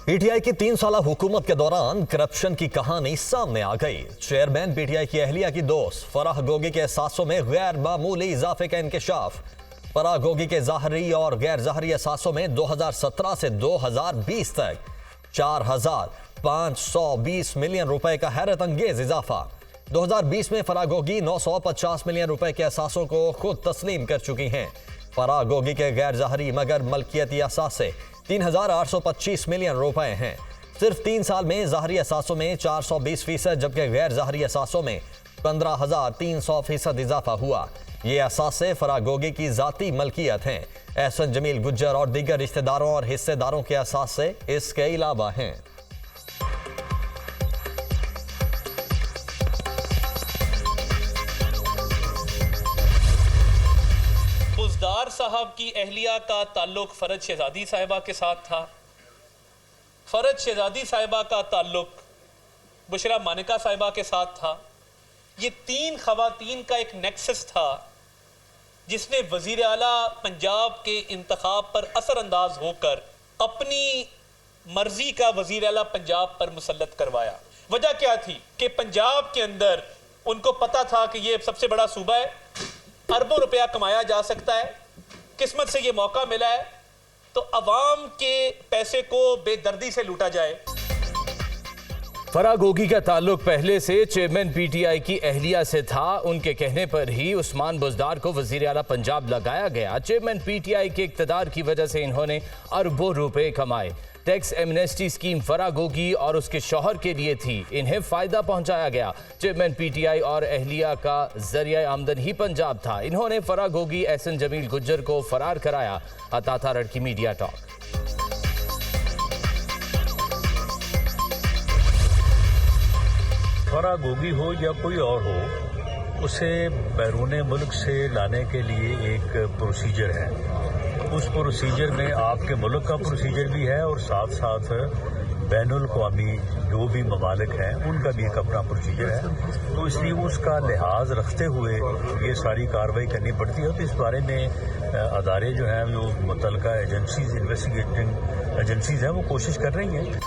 PTI की 3 साल हुकूमत के दौरान करप्शन की कहानी सामने आ गई। चेयरमैन पीटीआई की अहलिया की दोस्त फराह गोगी के एहसासों में गैर मामूली इजाफे का इंकशाफ। फराह गोगी के ज़ाहरी और गैर ज़ाहरी एहसासों में 2017 से 2020 तक 4,520 मिलियन रुपए का हैरत अंगेज इजाफा। 2020 में फराह गोगी 950 मिलियन रुपए के एहसासों को खुद तस्लीम कर चुकी हैं। फराह गोगी के गैर ज़ाहरी मगर मलकियती एहसास से 3,825 मिलियन रुपए हैं। सिर्फ 3 साल में ज़ाहरी एहसासों में 420%, जबकि गैर ज़ाहरी एहसासों में 15,300% इजाफा हुआ। ये एहसास फराह गोगी की ज़ाती मलकियत हैं। एहसन जमील गुज्जर और दीगर रिश्तेदारों और हिस्सेदारों के एहसास से इसके अलावा हैं। बुज़दार साहब की अहलिया का ताल्लुक फरज शहजादी साहिबा के साथ था। फरज शहजादी साहिबा का ताल्लुक बुशरा मानिका साहिबा के साथ था। ये 3 ख़वातीन का एक नेक्सस था जिसने वज़ीर आला पंजाब के इंतखाब पर असरअंदाज होकर अपनी मर्जी का वज़ीर आला पंजाब पर मुसल्लत करवाया। वजह क्या थी कि पंजाब के अंदर उनको पता था कि ये सबसे बड़ा सूबा है, अरबों रुपया कमाया जा सकता है, किस्मत से ये मौका मिला है तो अवाम के पैसे को बेदर्दी से लूटा जाए। फराह गोगी का ताल्लुक पहले से चेयरमैन पीटीआई की अहलिया से था। उनके कहने पर ही उस्मान बुज़दार को वज़ीर आला पंजाब लगाया गया। चेयरमैन पीटीआई के इक़्तिदार की वजह से इन्होंने अरबों रुपए कमाए। Tax amnesty scheme Farah Gogi और उसके शौहर के लिए थी, इन्हें फ़ायदा पहुंचाया गया। चेयरमैन पीटीआई और अहलिया का ज़रिया आमदन ही पंजाब था। इन्होंने फराह गोगी एहसन जमील गुज्जर को फरार कराया। अता रड़ की मीडिया टॉक। फराह गोगी हो या कोई और हो, उसे बैरून मुल्क से लाने के लिए एक प्रोसीजर है। उस प्रोसीजर में आपके मुल्क का प्रोसीजर भी है और साथ साथ बैनुल अक़वामी जो भी ममालिक हैं उनका भी एक अपना प्रोसीजर है। तो इसलिए उसका लिहाज रखते हुए ये सारी कार्रवाई करनी पड़ती है। तो इस बारे में अदारे जो हैं, जो मुतल्लिका एजेंसीज, इन्वेस्टिगेटिंग एजेंसीज हैं, वो कोशिश कर रही हैं।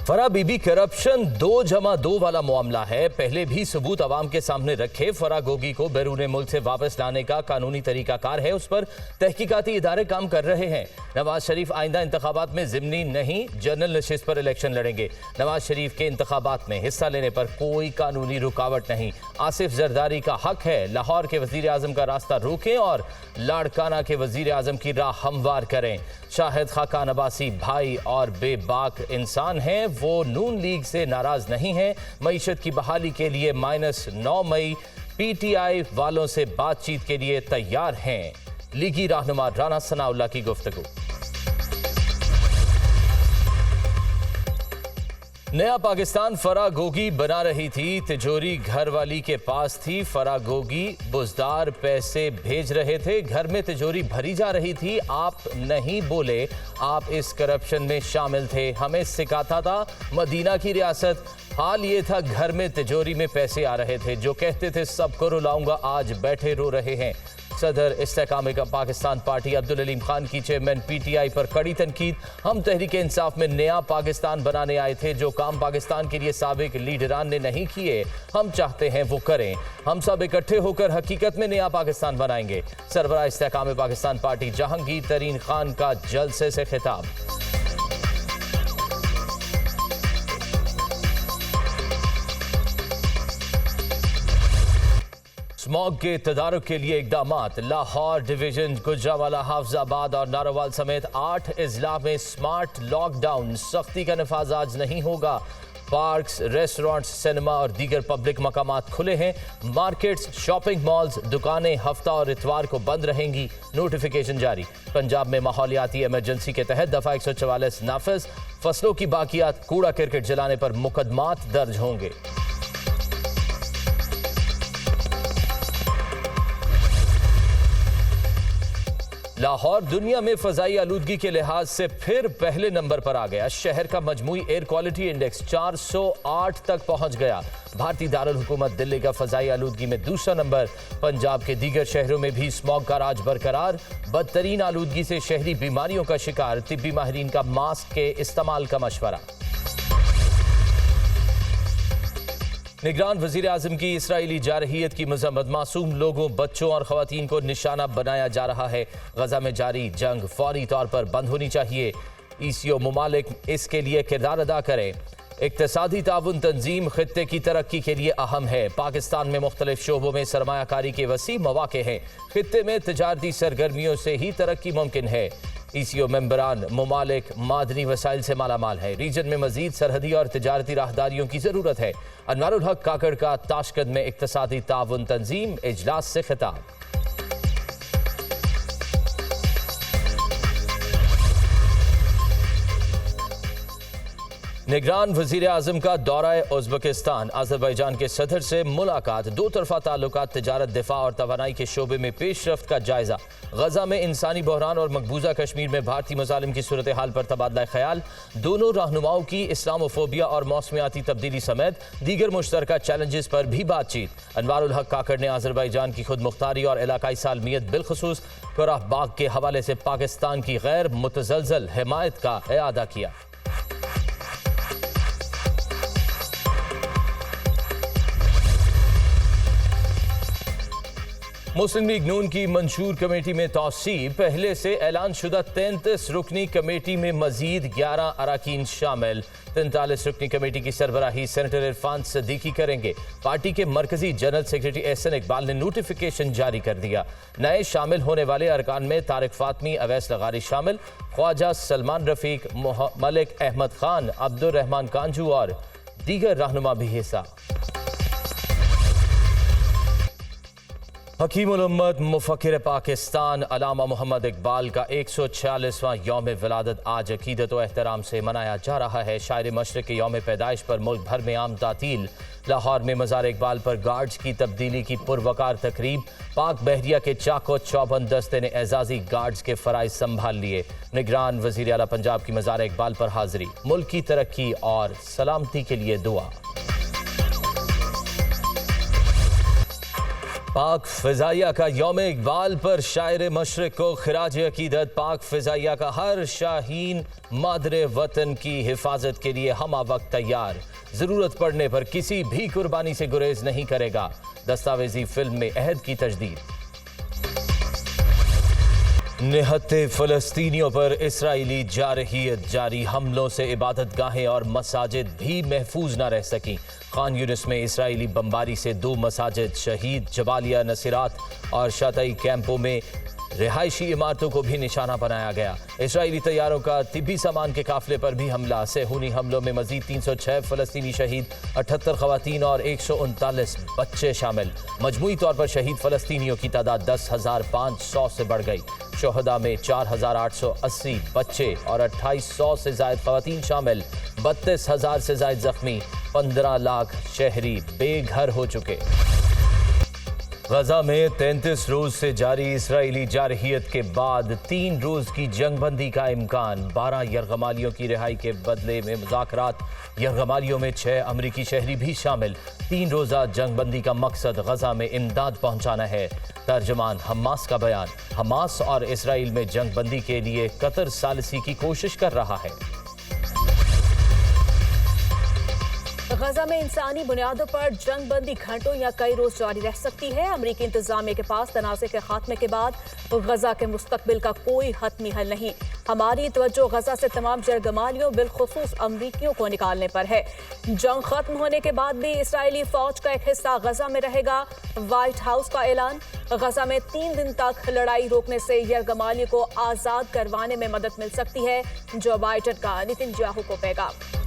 फराह बीबी करप्शन 2+2 वाला मामला है। पहले भी सबूत अवाम के सामने रखे। फराह गोगी को बैरून मुल्क से वापस लाने का कानूनी तरीकाकार है, उस पर तहकीकाती इदारे काम कर रहे हैं। नवाज शरीफ आइंदा इंतखाबात में ज़िमनी नहीं, जनरल नशिस्त पर इलेक्शन लड़ेंगे। नवाज शरीफ के इंतखाबात में हिस्सा लेने पर कोई कानूनी रुकावट नहीं। आसिफ जरदारी का हक है लाहौर के वज़ीर आज़म का रास्ता रोकें और लाड़काना के वज़ीर आज़म की राह हमवार करें। शाहिद खाकान अब्बासी भाई और बेबाक इंसान हैं, वो नून लीग से नाराज नहीं हैं। मईशत की बहाली के लिए -9 मई पीटीआई वालों से बातचीत के लिए तैयार हैं। लीगी रहनुमा राना सनाउल्लाह की गुफ्तगू। नया पाकिस्तान फराह गोगी बना रही थी, तिजोरी घर वाली के पास थी। फराह गोगी बुज़दार पैसे भेज रहे थे, घर में तिजोरी भरी जा रही थी। आप नहीं बोले, आप इस करप्शन में शामिल थे। हमें सिखाता था मदीना की रियासत। हाल ये था, घर में तिजोरी में पैसे आ रहे थे। जो कहते थे सबको रुलाऊंगा, आज बैठे रो रहे हैं। सदर इस्तेकाम पाकिस्तान पार्टी अब्दुल अलीम खान की चेयरमैन पीटीआई पर कड़ी तनकीद। हम तहरीक इंसाफ में नया पाकिस्तान बनाने आए थे। जो काम पाकिस्तान के लिए साबिक लीडरान ने नहीं किए, हम चाहते हैं वो करें। हम सब इकट्ठे होकर हकीकत में नया पाकिस्तान बनाएंगे। सरबराह इस्तेकाम पाकिस्तान पार्टी जहांगीर तरीन खान का जलसे से खिताब। स्मॉग के तदारुक के लिए इक़दामात। लाहौर डिवीजन, गुजरावाला, हाफजाबाद और नारोवाल समेत 8 अजला में स्मार्ट लॉकडाउन। सख्ती का नफाज आज नहीं होगा। पार्क्स, रेस्टोरेंट्स, सिनेमा और दीगर पब्लिक मकामात खुले हैं। मार्केट्स, शॉपिंग मॉल्स, दुकानें हफ्ता और इतवार को बंद रहेंगी। नोटिफिकेशन जारी। पंजाब में माहौलियाती इमरजेंसी के तहत दफा 144 नाफिज। फसलों की बाकियात, कूड़ा क्रिकेट जलाने पर मुकदमात दर्ज होंगे। लाहौर दुनिया में फजाई आलूदगी के लिहाज से फिर पहले नंबर पर आ गया। शहर का मजमूई एयर क्वालिटी इंडेक्स 408 तक पहुंच गया। भारतीय दारुल हुकूमत दिल्ली का फजाई आलूदगी में दूसरा नंबर। पंजाब के दीगर शहरों में भी स्मॉग का राज बरकरार। बदतरीन आलूदगी से शहरी बीमारियों का शिकार। तिब्बी माहिरीन का मास्क के इस्तेमाल का मशवरा। निगरान वजीर आजम की इसराइली जारहियत की मजम्मत। मासूम लोगों, बच्चों और खवातीन को निशाना बनाया जा रहा है। गजा में जारी जंग फौरी तौर पर बंद होनी चाहिए। ईसीओ मुमालिक इसके लिए किरदार अदा करें। इक्तसादी ताउन तंजीम खित्ते की तरक्की के लिए अहम है। पाकिस्तान में मुख्तलिफ शोबों में सरमायाकारी के वसी मौके हैं। खित्ते में तजारती सरगर्मियों से ही तरक्की मुमकिन है। ईसीओ मेंबरान मुमालिक मादनी वसाइल से मालामाल है। रीजन में मजीद सरहदी और तजारती राहदारियों की जरूरत है। अनवारुल हक काकड़ का ताशकंद में इक्तसादी ताउन तंजीम इजलास से खिताब। निगरान वजीर आजम का दौरा उज़्बेकिस्तान। अज़रबैजान के सदर से मुलाकात। दो तरफा ताल्लुकात, तिजारत, दिफा और तवानाई के शोबे में पेशरफ्त का जायजा। गजा में इंसानी बहरान और मकबूजा कश्मीर में भारतीय मुजालिम की सूरत हाल पर तबादला ख्याल। दोनों रहनुमाओं की इस्लामोफोबिया और मौसमियाती तब्दीली समेत दीगर मुश्तरका चैलेंजेस पर भी बातचीत। अनवारुल हक काकड़ ने अज़रबैजान की खुद मुख्तारी और इलाकाई सालमियत बिलखसूस कराह बाग के हवाले से पाकिस्तान की गैर मुतज़लज़ल हिमायत का इआदा किया। मुस्लिम लीग नून की मंशूर कमेटी में तौसी। पहले से ऐलान शुदा 33 रुकनी कमेटी में मजीद 11 अरकान शामिल। 43 रुकनी कमेटी की सरबराही सेनेटर इरफान सदीकी करेंगे। पार्टी के मरकजी जनरल सेक्रेटरी एहसन इकबाल ने नोटिफिकेशन जारी कर दिया। नए शामिल होने वाले अरकान में तारिक फातमी, अवैस लगारी शामिल। ख्वाजा सलमान रफीक, मलिक अहमद खान, अब्दुल रहमान कांजू और दीगर रहनुमा भी हिस्सा। हकीमुल उम्मत मुफक्किर पाकिस्तान अल्लामा मोहम्मद इकबाल का 146वां यौम विलादत आज अकीदत व एहतराम से मनाया जा रहा है। शायर मशरिक़ के यौम पैदाइश पर मुल्क भर में आम तातील। लाहौर में मज़ार इकबाल पर गार्ड्स की तब्दीली की पुरवकार तकरीब। पाक बहरिया के चाको चौबंद दस्ते ने एजाजी गार्ड्स के फ़राइज़ संभाल लिए। निगरान वज़ीर आला पंजाब की मज़ार इकबाल पर हाज़री। मुल्क की तरक्की और सलामती के लिए दुआ। पाक फ़िज़ाइया का यौम इकबाल पर शायर मशरिक़ को खिराज अकीदत। पाक फ़िज़ाइया का हर शाहीन मादरे वतन की हिफाजत के लिए हमा वक्त तैयार। ज़रूरत पड़ने पर किसी भी कुर्बानी से गुरेज नहीं करेगा। दस्तावेजी फिल्म में अहद की तजदीद। निहत्ते फ़लस्तीनियों पर इसराइली जारहियत जारी। हमलों से इबादत गाहें और मसाजिद भी महफूज न रह सकीं। खान यूनिस में इसराइली बमबारी से 2 मसाजिद शहीद। जबालिया, नसीरात और शातई कैंपों में रिहायशी इमारतों को भी निशाना बनाया गया। इसराइली तैयारों का तिब्बी सामान के काफिले पर भी हमला। सेहूनी हमलों में मजीद 306 फ़लस्तीनी शहीद, 78 खवातीन और 139 बच्चे शामिल। मजमूई तौर पर शहीद फ़लस्तीनियों की तादाद 10,500 से बढ़ गई। शोहदा में 4,880 बच्चे और 2,800 से ज़ायद खवातीन शामिल। 32,000 से ज़ायद जख्मी। 15 लाख शहरी बेघर हो चुके। गजा में 33 रोज से जारी इसराइली जारहियत के बाद 3 रोज की जंगबंदी का इम्कान। 12 यरगमालियों की रिहाई के बदले में मुज़ाकरात। यरगमालियों में 6 अमरीकी शहरी भी शामिल। 3 रोज़ा जंगबंदी का मकसद गजा में इमदाद पहुंचाना है। तर्जमान हमास का बयान। हमास और इसराइल में जंगबंदी के लिए कतर सालिसी की कोशिश कर रहा है। गजा में इंसानी बुनियादों पर जंग बंदी घंटों या कई रोज जारी रह सकती है। अमरीकी इंतजामिया के पास तनाज़े के खात्मे के बाद गजा के मुस्तकबिल का कोई हतमी हल नहीं। हमारी तवज्जो गजा से तमाम जरगमालियों बिलखुसूस अमरीकियों को निकालने पर है। जंग खत्म होने के बाद भी इसराइली फौज का एक हिस्सा गजा में रहेगा। व्हाइट हाउस का ऐलान। गजा में 3 दिन तक लड़ाई रोकने से यरगमालियों को आज़ाद करवाने में मदद मिल सकती है। जो बाइडेन का नेतन्याहू को पैगाम।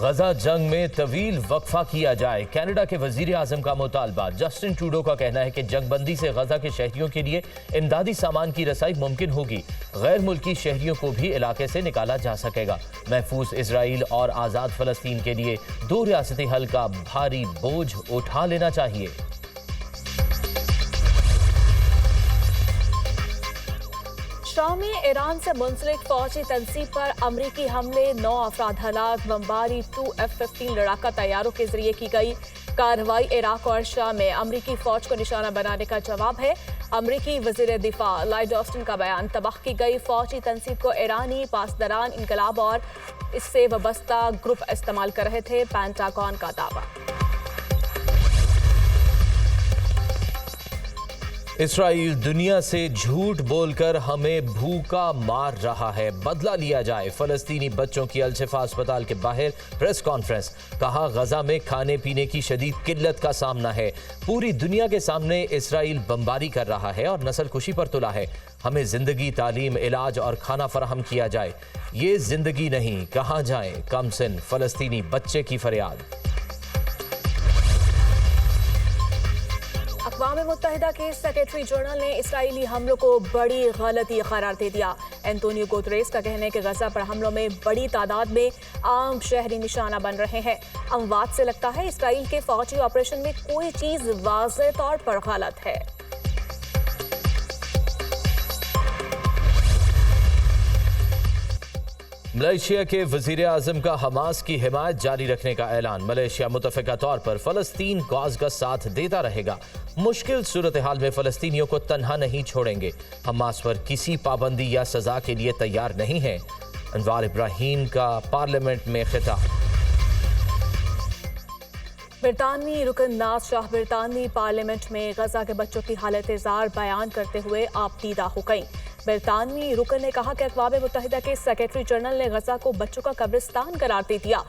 गजा जंग में तवील वक्फा किया जाए, कनाडा के वजीर आजम का मुतालबा। जस्टिन ट्रूडो का कहना है कि जंगबंदी से गजा के शहरियों के लिए इमदादी सामान की रसाई मुमकिन होगी। गैर मुल्की शहरियों को भी इलाके से निकाला जा सकेगा। महफूज इसराइल और आज़ाद फ़लस्तीन के लिए 2 रियासती हल का भारी बोझ उठा लेना चाहिए। शाम में ईरान से मुंसलिक फौजी तंसीब पर अमरीकी हमले, 9 अफराद हलाक, बमबारी 2 F-15 लड़ाका तैयारों के जरिए की गई कार्रवाई इराक और शाम में अमरीकी फौज को निशाना बनाने का जवाब है। अमरीकी वजीर दिफा लॉयड ऑस्टिन का बयान, तबाह की गई फौजी तंसीब को ईरानी पासदारान इनकलाब और इससे वाबस्ता ग्रुप इस्तेमाल कर रहे थे, पेंटागन का दावा। इसराइल दुनिया से झूठ बोलकर हमें भूखा मार रहा है, बदला लिया जाए। फलस्तीनी बच्चों की अल-शिफा अस्पताल के बाहर प्रेस कॉन्फ्रेंस, कहा गजा में खाने पीने की शदीद किल्लत का सामना है। पूरी दुनिया के सामने इसराइल बमबारी कर रहा है और नस्लकुशी पर तुला है। हमें जिंदगी, तालीम, इलाज और खाना फराहम किया जाए। ये जिंदगी नहीं, कहाँ जाएं कमसिन फलस्तीनी बच्चे की फरियाद। अक़वाम मुत्तहिदा के सेक्रेटरी जनरल ने इसराइली हमलों को बड़ी गलती करार दे दिया। एंटोनियो गुतेरेस का कहना है कि गजा पर हमलों में बड़ी तादाद में आम शहरी निशाना बन रहे हैं। अमवात से लगता है इसराइल के फौजी ऑपरेशन में कोई चीज वाज़ेह तौर पर गलत है। मलेशिया के वजीर आजम का हमास की हिमायत जारी रखने का ऐलान। मलेशिया मुतफ़िका तौर पर फलस्तीन गौज़ का साथ देता रहेगा। मुश्किल सूरत हाल में फलस्तीनियों को तन्हा नहीं छोड़ेंगे। हमास पर किसी पाबंदी या सजा के लिए तैयार नहीं है। अनवार इब्राहीम का पार्लियामेंट में खिताब। बरतानवी रुकन नाज शाह बरतानवी पार्लियामेंट में गजा के बच्चों की हालत जार बयान करते हुए आपदीदा हो गई। बरतानवी रुकन ने कहा कि अक़वाम मुत्तहिदा के सेक्रेटरी जनरल ने गजा को बच्चों का कब्रिस्तान करार दे दिया।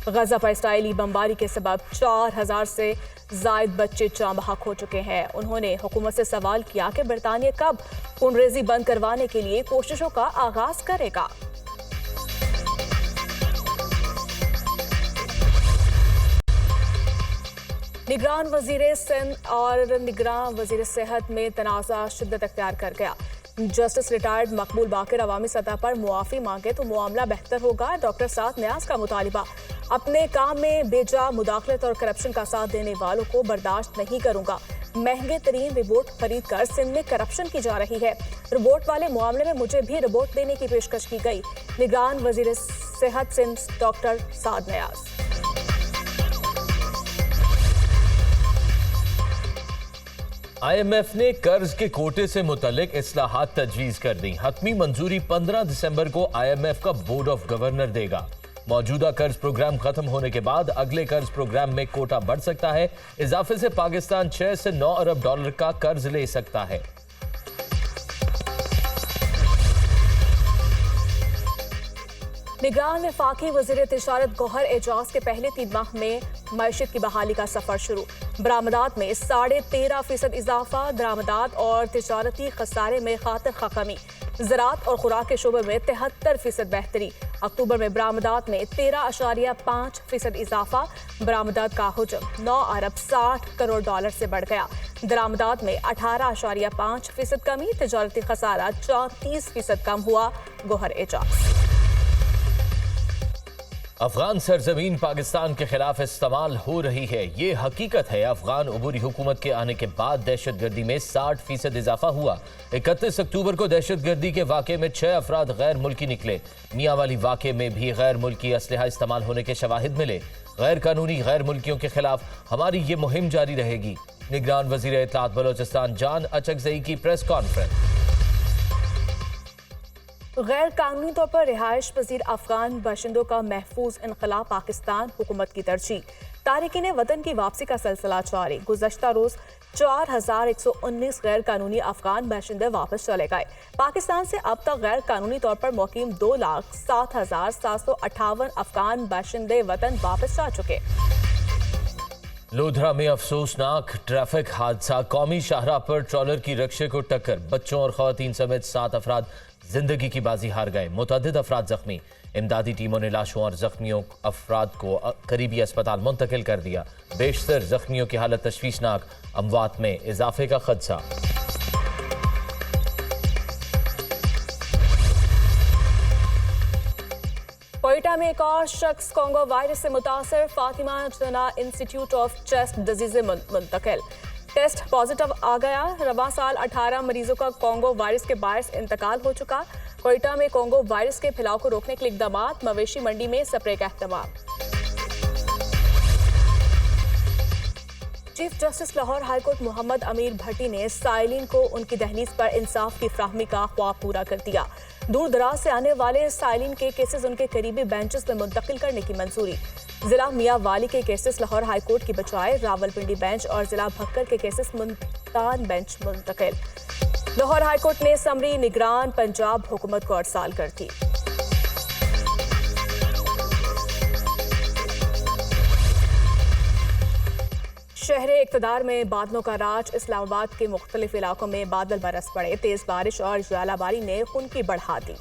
गजा पर इसराइली बमबारी के सबब 4000 से जायद बच्चे जाँ बहक हो चुके हैं। उन्होंने हुकूमत से सवाल किया कि बरतानिया कब खूनरेज़ी बंद करवाने के लिए कोशिशों का आगाज करेगा। निगरान वजीर सिंध और निगरान वजीर सेहत में तनाज़ा शिद्दत अख्तियार कर गया। जस्टिस रिटायर्ड मकबूल बाकर अवामी सतह पर मुआफ़ी मांगे तो मामला बेहतर होगा। डॉक्टर साद न्याज का मुतालिबा, अपने काम में बेजा मुदाखलत और करप्शन का साथ देने वालों को बर्दाश्त नहीं करूंगा। महंगे तरीन रिपोर्ट खरीद कर सिंध में करप्शन की जा रही है। रिपोर्ट वाले मामले में मुझे भी रिपोर्ट देने की पेशकश की गई। निगरान वजीर सेहत सिंध डॉक्टर साद न्याज। IMF ने कर्ज के कोटे से मुतल्लिक इस्लाहात तजवीज़ कर दी। हतमी मंजूरी 15 दिसंबर को IMF का बोर्ड ऑफ गवर्नर देगा। मौजूदा कर्ज प्रोग्राम खत्म होने के बाद अगले कर्ज प्रोग्राम में कोटा बढ़ सकता है। इजाफे से पाकिस्तान 6 से 9 अरब डॉलर का कर्ज ले सकता है। निगरान वफाकी वज़ीर तिजारत गौहर एजाज के पहले 3 माह में मईशत की बहाली का सफर शुरू। बरामदात में 13.5% इजाफा, दरामदात और तिजारती खसारे में खातिर कमी। ज़राअत और खुराक के शोबे में 73% बेहतरी। अक्टूबर में बरामदात में 13.5% इजाफा। बरामदात का हुजम 9 अरब 60 करोड़ डॉलर से बढ़ गया। दरामदात में 18.5% कमी। तिजारती खसारा 34% कम हुआ। गौहर एजाज। अफगान सरजमीन पाकिस्तान के खिलाफ इस्तेमाल हो रही है, ये हकीकत है। अफगान अबूरी हुकूमत के आने के बाद दहशतगर्दी में 60% इजाफा हुआ। 31 अक्टूबर को दहशतगर्दी के वाक़े में 6 अफराद गैर मुल्की निकले। मियांवाली वाक़े में भी गैर मुल्की असलहा इस्तेमाल होने के शवाहिद मिले। गैर कानूनी गैर मुल्कियों के खिलाफ हमारी ये मुहिम जारी रहेगी। निगरान वज़ीर इत्तलात बलोचिस्तान जान अचकज़ई की प्रेस कॉन्फ्रेंस। गैर कानूनी तौर पर रिहाइश पजीर अफगान बाशिंदों का महफूज इनकला पाकिस्तान हुकूमत की तरजीह। तारिकीन वतन की वापसी का सिलसिला जारी। गुज़श्ता रोज 4119 गैर कानूनी अफगान बाशिंदे वापस चले गए। पाकिस्तान से अब तक गैर कानूनी तौर पर मुकीम 2,07,758 अफगान बाशिंदे वतन वापस जा चुके। लोधरा में अफसोसनाक ट्रैफिक हादसा। कौमी शाहराह पर ट्रॉलर की रक्षे को टक्कर। बच्चों और खवातीन समेत 7 अफराद जिंदगी की बाजी हार गए। मुतअद्दिद अफराद जख्मी। इमदादी टीमों ने लाशों और जख्मियों अफराद को करीबी अस्पताल मुंतकिल कर दिया। बेशतर जख्मियों की हालत तशवीशनाक। अमवात में इजाफे का खदशा। कोयटा में एक और शख्स कोंगो वायरस से मुतासर। फातिमा जना इंस्टीट्यूट ऑफ चेस्ट डिजीज मुंतकिल। टेस्ट पॉजिटिव आ गया। रवां साल 18 मरीजों का कोंगो वायरस के बायस इंतकाल हो चुका। कोयटा में कोंगो वायरस के फैलाव को रोकने के लिए इकदाम। मवेशी मंडी में स्प्रे का एहतमाम। Chief justice Lahore high court Mohammad Amir Bhatti ने साइलिन को उनकी दहलीज पर इंसाफ की फ्राहमी का ख्वाब पूरा कर दिया। दूर दराज से आने वाले साइलिन के केसेस उनके करीबी बेंचेस में मुंतकिल करने की मंजूरी। जिला मियाँवाली के केसेस लाहौर हाईकोर्ट की बजाय रावलपिंडी बेंच और जिला भक्कर के केसेस मुल्तान बेंच मुंतकिल। लाहौर हाईकोर्ट ने समरी निगरान पंजाब हुकूमत को अरसाल कर दी। शहरे इक़्तिदार में बादलों का राज। इस्लामाबाद के मुख्तलिफ इलाकों में बादल बरस पड़े। तेज बारिश और ज्वालाबारी ने खुनकी बढ़ा दी।